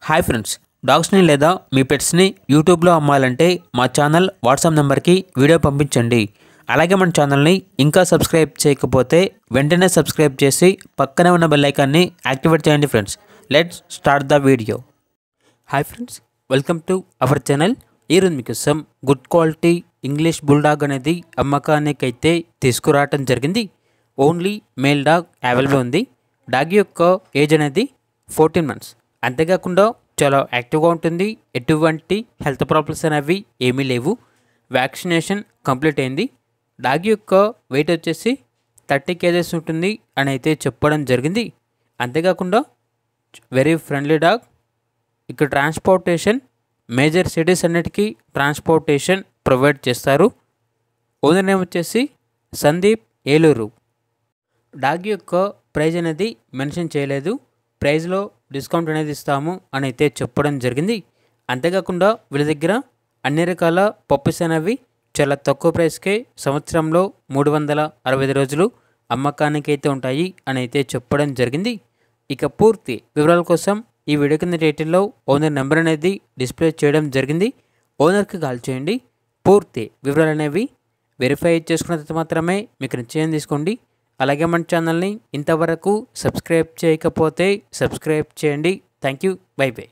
Hi friends, డాగ్స్ని లేదా మీ పెట్స్ని యూట్యూబ్లో అమ్మాలంటే మా ఛానల్ వాట్సాప్ నెంబర్కి వీడియో పంపించండి. అలాగే మన ఛానల్ని ఇంకా సబ్స్క్రైబ్ చేయకపోతే వెంటనే సబ్స్క్రైబ్ చేసి పక్కనే ఉన్న బెల్ ఐకాన్ని యాక్టివేట్ చేయండి. Friends, let's start the video. Hi friends, welcome to our channel. ఈరోజు మీకోసం గుడ్ క్వాలిటీ ఇంగ్లీష్ బుల్డాగ్ అనేది అమ్మకానికైతే తీసుకురావటం జరిగింది. ఓన్లీ మేల్ డాగ్ అవైలబుల్ ఉంది. డాగ్ యొక్క ఏజ్ అనేది 14 months. అంతేకాకుండా చాలా యాక్టివ్గా ఉంటుంది. ఎటువంటి హెల్త్ ప్రాబ్లమ్స్ అనేవి ఏమీ లేవు. వ్యాక్సినేషన్ కంప్లీట్ అయింది. డాగ్ యొక్క వెయిట్ వచ్చేసి 30 kgs ఉంటుంది అని అయితే చెప్పడం జరిగింది. అంతేకాకుండా వెరీ ఫ్రెండ్లీ డాగ్. ఇక్కడ ట్రాన్స్పోర్టేషన్ మేజర్ సిటీస్ అన్నిటికీ ట్రాన్స్పోర్టేషన్ ప్రొవైడ్ చేస్తారు. ఓనర్ నేమ్ వచ్చేసి సందీప్, ఏలూరు. డాగ్ యొక్క ప్రైజ్ అనేది మెన్షన్ చేయలేదు. ప్రైజ్లో డిస్కౌంట్ అనేది ఇస్తాము అని అయితే చెప్పడం జరిగింది. అంతేకాకుండా వీళ్ళ దగ్గర అన్ని రకాల పప్పీస్ అనేవి చాలా తక్కువ ప్రైస్కే సంవత్సరంలో 365 రోజులు అమ్మకానికి అయితే ఉంటాయి అని అయితే చెప్పడం జరిగింది. ఇక పూర్తి వివరాల కోసం ఈ వీడియో కింద టైటిల్లో ఓనర్ నెంబర్ అనేది డిస్ప్లే చేయడం జరిగింది. ఓనర్కి కాల్ చేయండి. పూర్తి వివరాలు అనేవి వెరిఫై చేసుకున్న తర్వాత మాత్రమే మీకు నిశ్చయం తీసుకోండి. అలాగే మన ఛానల్ని ఇంతవరకు సబ్స్క్రైబ్ చేయకపోతే సబ్స్క్రైబ్ చేయండి. Thank you. By by.